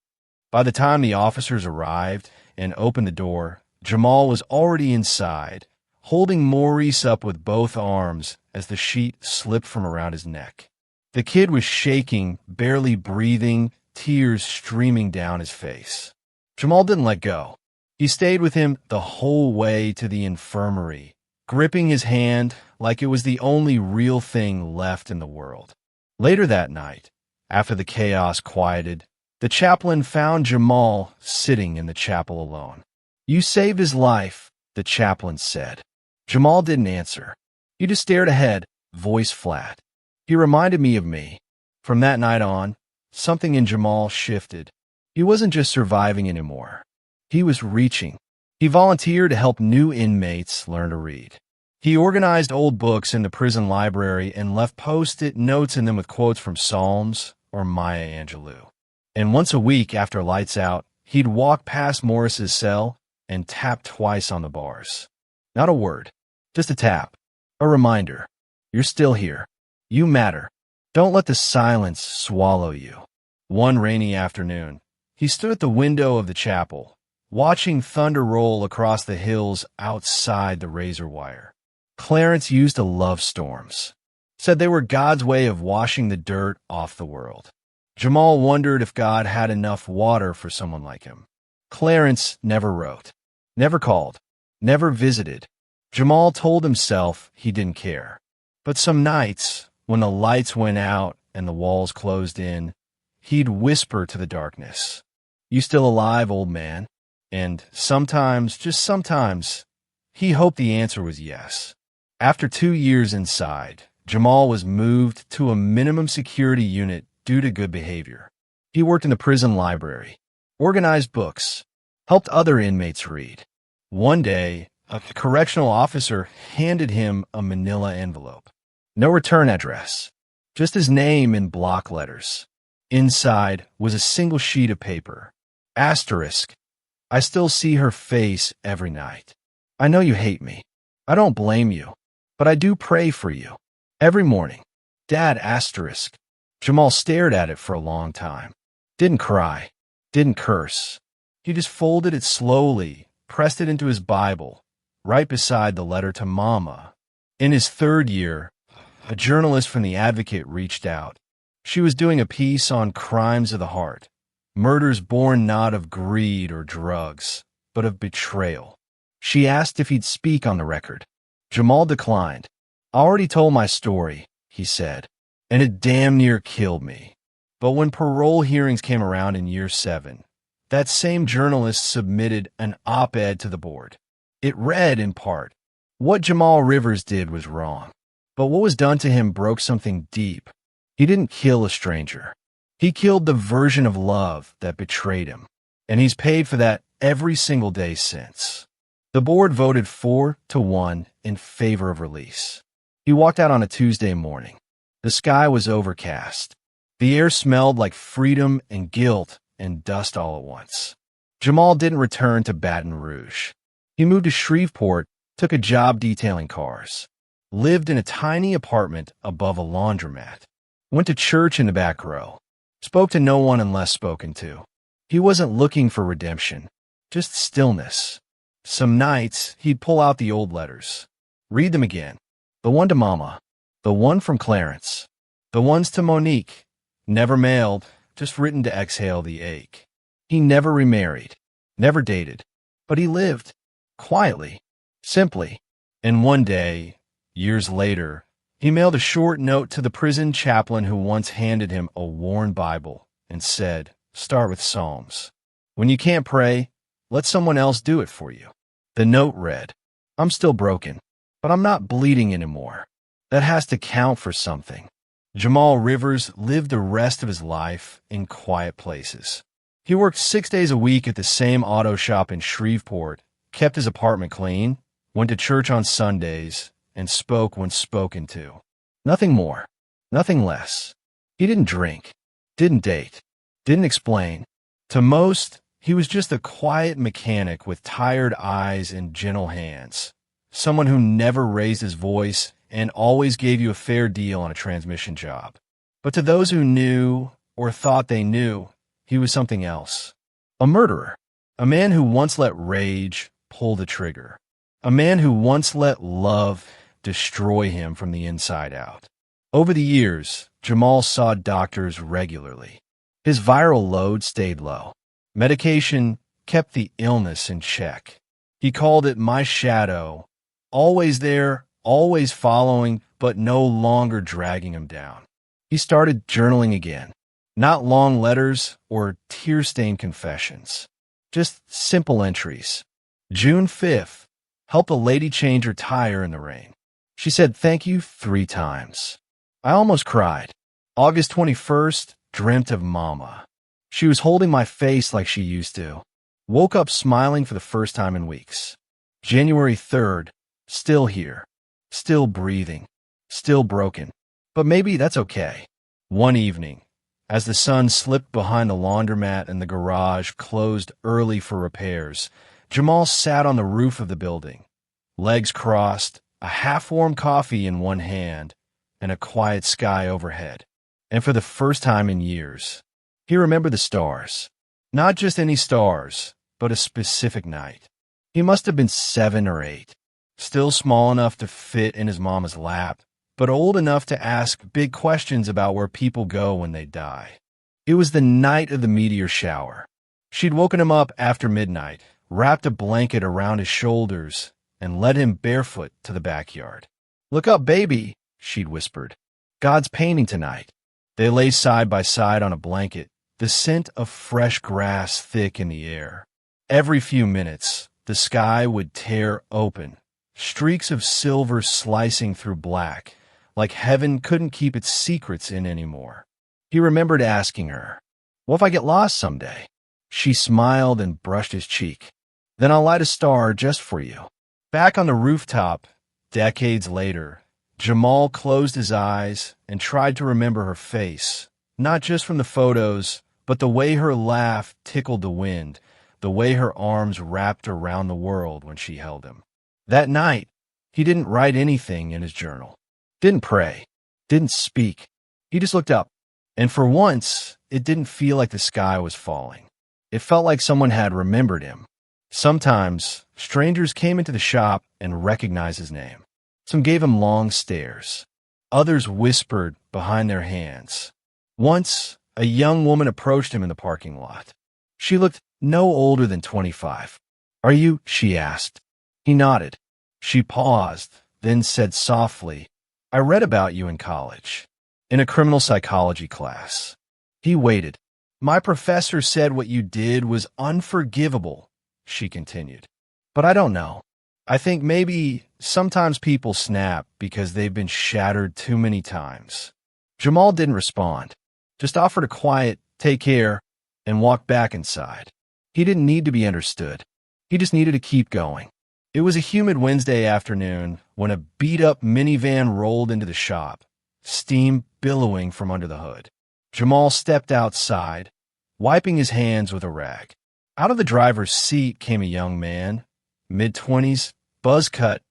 By the time the officers arrived and opened the door, Jamal was already inside, holding Maurice up with both arms as the sheet slipped from around his neck. The kid was shaking, barely breathing, tears streaming down his face. Jamal didn't let go. He stayed with him the whole way to the infirmary, gripping his hand like it was the only real thing left in the world. Later that night, after the chaos quieted, the chaplain found Jamal sitting in the chapel alone. You saved his life, the chaplain said. Jamal didn't answer. He just stared ahead, voice flat. He reminded me of me. From that night on, something in Jamal shifted. He wasn't just surviving anymore. He was reaching. He volunteered to help new inmates learn to read. He organized old books in the prison library and left post-it notes in them with quotes from Psalms or Maya Angelou. And once a week after lights out, he'd walk past Morris's cell and tap twice on the bars. Not a word, just a tap, a reminder. You're still here. You matter. Don't let the silence swallow you. One rainy afternoon, he stood at the window of the chapel, watching thunder roll across the hills outside the razor wire. Clarence used to love storms, said they were God's way of washing the dirt off the world. Jamal wondered if God had enough water for someone like him. Clarence never wrote, never called, never visited. Jamal told himself he didn't care. But some nights, when the lights went out and the walls closed in, he'd whisper to the darkness, "You still alive, old man?" And sometimes, just sometimes, he hoped the answer was yes. After 2 years inside, Jamal was moved to a minimum security unit due to good behavior. He worked in the prison library, organized books, helped other inmates read. One day, a correctional officer handed him a manila envelope. No return address, just his name in block letters. Inside was a single sheet of paper. Asterisk. I still see her face every night. I know you hate me. I don't blame you, but I do pray for you. Every morning. Dad, asterisk. Jamal stared at it for a long time. Didn't cry. Didn't curse. He just folded it slowly, pressed it into his Bible, right beside the letter to Mama. In his third year, a journalist from The Advocate reached out. She was doing a piece on crimes of the heart, murders born not of greed or drugs, but of betrayal. She asked if he'd speak on the record. Jamal declined. "I already told my story," he said, "and it damn near killed me." But when parole hearings came around in year 7, that same journalist submitted an op-ed to the board. It read, in part, what Jamal Rivers did was wrong, but what was done to him broke something deep. He didn't kill a stranger. He killed the version of love that betrayed him, and he's paid for that every single day since. The board voted 4-1 in favor of release. He walked out on a Tuesday morning. The sky was overcast. The air smelled like freedom and guilt and dust all at once. Jamal didn't return to Baton Rouge. He moved to Shreveport, took a job detailing cars, lived in a tiny apartment above a laundromat, went to church in the back row, spoke to no one unless spoken to. He wasn't looking for redemption, just stillness. Some nights, he'd pull out the old letters, read them again. The one to Mama, the one from Clarence, the ones to Monique, never mailed, just written to exhale the ache. He never remarried, never dated, but he lived, quietly, simply. And one day, years later, he mailed a short note to the prison chaplain who once handed him a worn Bible and said, "Start with Psalms. When you can't pray, let someone else do it for you." The note read, "I'm still broken, but I'm not bleeding anymore. That has to count for something." Jamal Rivers lived the rest of his life in quiet places. He worked 6 days a week at the same auto shop in Shreveport, kept his apartment clean, went to church on Sundays, and spoke when spoken to. Nothing more, nothing less. He didn't drink, didn't date, didn't explain. To most, he was just a quiet mechanic with tired eyes and gentle hands. Someone who never raised his voice and always gave you a fair deal on a transmission job. But to those who knew or thought they knew, he was something else. A murderer. A man who once let rage pull the trigger. A man who once let love destroy him from the inside out. Over the years, Jamal saw doctors regularly. His viral load stayed low. Medication kept the illness in check. He called it my shadow, always there, always following, but no longer dragging him down. He started journaling again. Not long letters or tear-stained confessions. Just simple entries. June 5th, helped a lady change her tire in the rain. She said thank you 3 times. I almost cried. August 21st, dreamt of Mama. She was holding my face like she used to. Woke up smiling for the first time in weeks. January 3rd, still here. Still breathing, still broken, but maybe that's okay. One evening, as the sun slipped behind the laundromat and the garage closed early for repairs, Jamal sat on the roof of the building, legs crossed, a half-warm coffee in one hand, and a quiet sky overhead. And for the first time in years, he remembered the stars. Not just any stars, but a specific night. He must have been 7 or 8. Still small enough to fit in his mama's lap, but old enough to ask big questions about where people go when they die. It was the night of the meteor shower. She'd woken him up after midnight, wrapped a blanket around his shoulders, and led him barefoot to the backyard. "Look up, baby," she'd whispered. "God's painting tonight." They lay side by side on a blanket, the scent of fresh grass thick in the air. Every few minutes, the sky would tear open, streaks of silver slicing through black, like heaven couldn't keep its secrets in anymore. He remembered asking her, "What if I get lost someday?" She smiled and brushed his cheek. "Then I'll light a star just for you." Back on the rooftop, decades later, Jamal closed his eyes and tried to remember her face, not just from the photos, but the way her laugh tickled the wind, the way her arms wrapped around the world when she held him. That night, he didn't write anything in his journal, didn't pray, didn't speak. He just looked up, and for once, it didn't feel like the sky was falling. It felt like someone had remembered him. Sometimes, strangers came into the shop and recognized his name. Some gave him long stares. Others whispered behind their hands. Once, a young woman approached him in the parking lot. She looked no older than 25. "Are you?" she asked. He nodded. She paused, then said softly, "I read about you in college, in a criminal psychology class." He waited. "My professor said what you did was unforgivable," she continued. "But I don't know. I think maybe sometimes people snap because they've been shattered too many times." Jamal didn't respond, just offered a quiet, "Take care," and walked back inside. He didn't need to be understood. He just needed to keep going. It was a humid Wednesday afternoon when a beat-up minivan rolled into the shop, steam billowing from under the hood. Jamal stepped outside, wiping his hands with a rag. Out of the driver's seat came a young man, mid-20s, buzz-cut,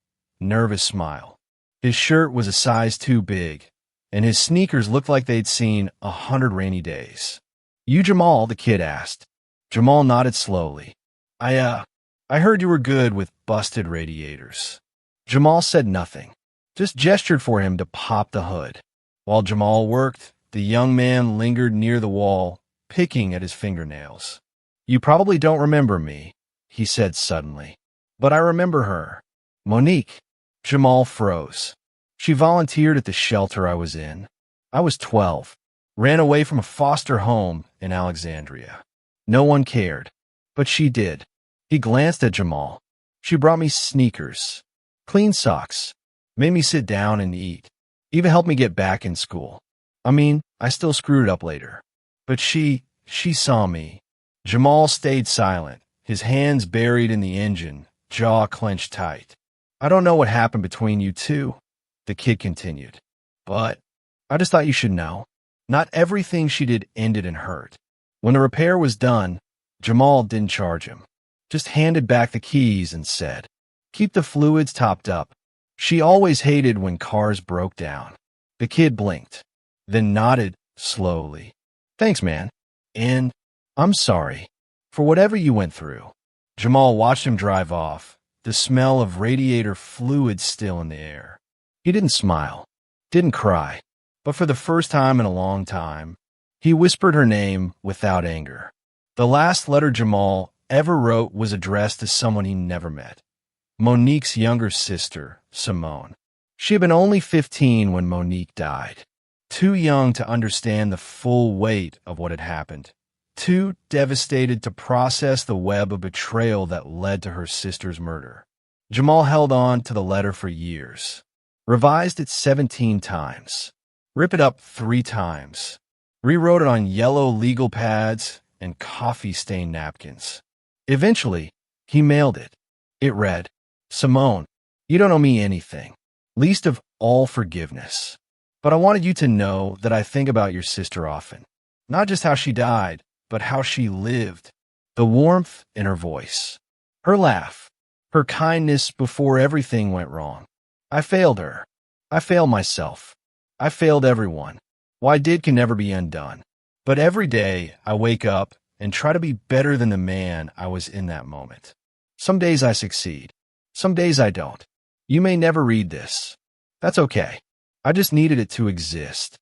nervous smile. His shirt was a size too big, and his sneakers looked like they'd seen 100 rainy days. "You Jamal?" the kid asked. Jamal nodded slowly. I heard you were good with busted radiators." Jamal said nothing, just gestured for him to pop the hood. While Jamal worked, the young man lingered near the wall, picking at his fingernails. "You probably don't remember me," he said suddenly. "But I remember her. Monique." Jamal froze. "She volunteered at the shelter I was in. I was 12. Ran away from a foster home in Alexandria. No one cared, but she did." He glanced at Jamal. "She brought me sneakers, clean socks, made me sit down and eat, even helped me get back in school. I mean, I still screwed it up later. But she saw me." Jamal stayed silent, his hands buried in the engine, jaw clenched tight. "I don't know what happened between you two," the kid continued. "But I just thought you should know. Not everything she did ended in hurt." When the repair was done, Jamal didn't charge him, just handed back the keys and said, "Keep the fluids topped up. She always hated when cars broke down." The kid blinked, then nodded slowly. "Thanks, man. And I'm sorry for whatever you went through." Jamal watched him drive off, the smell of radiator fluid still in the air. He didn't smile, didn't cry, but for the first time in a long time, he whispered her name without anger. The last letter Jamal ever wrote was addressed to someone he never met. Monique's younger sister, Simone. She had been only 15 when Monique died. Too young to understand the full weight of what had happened. Too devastated to process the web of betrayal that led to her sister's murder. Jamal held on to the letter for years. Revised it 17 times. Ripped it up 3 times. Rewrote it on yellow legal pads and coffee-stained napkins. Eventually, he mailed it. It read, "Simone, you don't owe me anything, least of all forgiveness. But I wanted you to know that I think about your sister often. Not just how she died, but how she lived. The warmth in her voice. Her laugh. Her kindness before everything went wrong. I failed her. I failed myself. I failed everyone. What I did can never be undone. But every day I wake up and try to be better than the man I was in that moment. Some days I succeed. Some days I don't. You may never read this. That's okay. I just needed it to exist."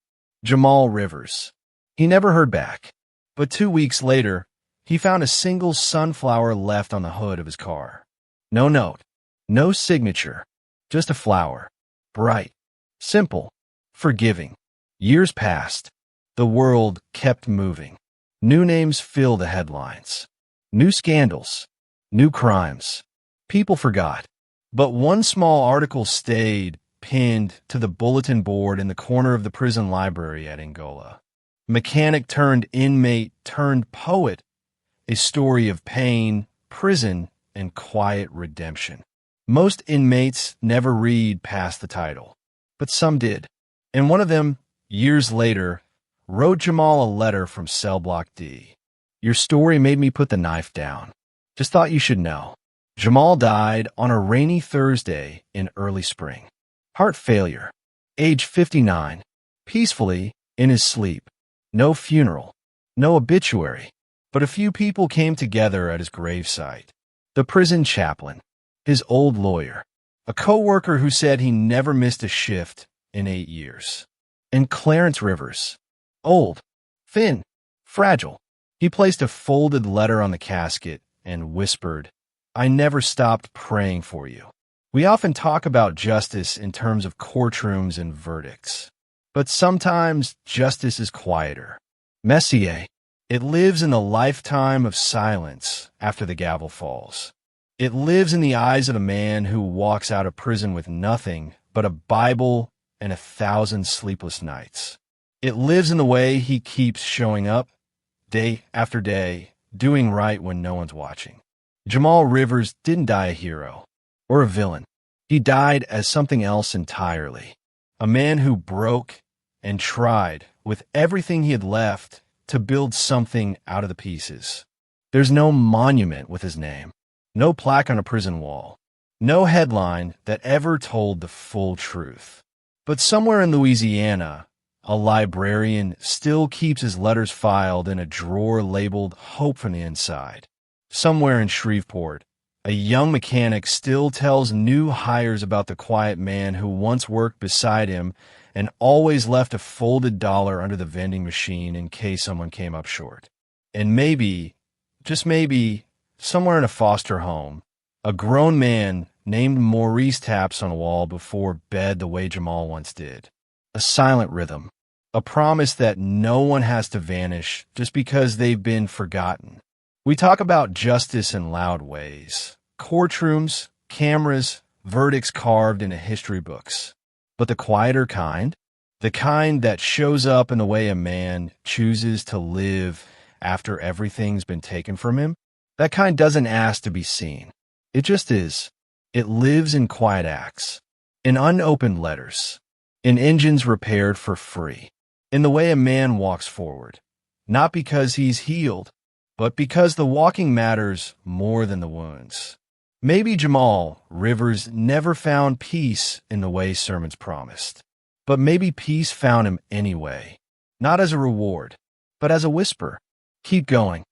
Jamal Rivers. He never heard back. But 2 weeks later, he found a single sunflower left on the hood of his car. No note. No signature. Just a flower. Bright. Simple. Forgiving. Years passed. The world kept moving. New names fill the headlines. New scandals. New crimes. People forgot. But one small article stayed pinned to the bulletin board in the corner of the prison library at Angola. Mechanic turned inmate turned poet. A story of pain, prison, and quiet redemption. Most inmates never read past the title, but some did. And one of them, years later, wrote Jamal a letter from cell block D. "Your story made me put the knife down. Just thought you should know." Jamal died on a rainy Thursday in early spring. Heart failure. Age 59. Peacefully in his sleep. No funeral. No obituary. But a few people came together at his gravesite. The prison chaplain, his old lawyer, a co-worker who said he never missed a shift in 8 years, and Clarence Rivers, old, thin, fragile. He placed a folded letter on the casket and whispered, "I never stopped praying for you." We often talk about justice in terms of courtrooms and verdicts, but sometimes justice is quieter. Messier. It lives in the lifetime of silence after the gavel falls. It lives in the eyes of a man who walks out of prison with nothing but a Bible and 1,000 sleepless nights. It lives in the way he keeps showing up, day after day, doing right when no one's watching. Jamal Rivers didn't die a hero or a villain. He died as something else entirely. A man who broke and tried with everything he had left to build something out of the pieces. There's no monument with his name, no plaque on a prison wall, no headline that ever told the full truth. But somewhere in Louisiana, a librarian still keeps his letters filed in a drawer labeled "Hope" from the inside. Somewhere in Shreveport, a young mechanic still tells new hires about the quiet man who once worked beside him and always left a folded dollar under the vending machine in case someone came up short. And maybe, just maybe, somewhere in a foster home, a grown man named Maurice taps on a wall before bed the way Jamal once did. A silent rhythm, a promise that no one has to vanish just because they've been forgotten. We talk about justice in loud ways. Courtrooms, cameras, verdicts carved into history books. But the quieter kind, the kind that shows up in the way a man chooses to live after everything's been taken from him, that kind doesn't ask to be seen. It just is. It lives in quiet acts, in unopened letters, in engines repaired for free, in the way a man walks forward, not because he's healed, but because the walking matters more than the wounds. Maybe Jamal Rivers never found peace in the way sermons promised, but maybe peace found him anyway, not as a reward, but as a whisper. Keep going.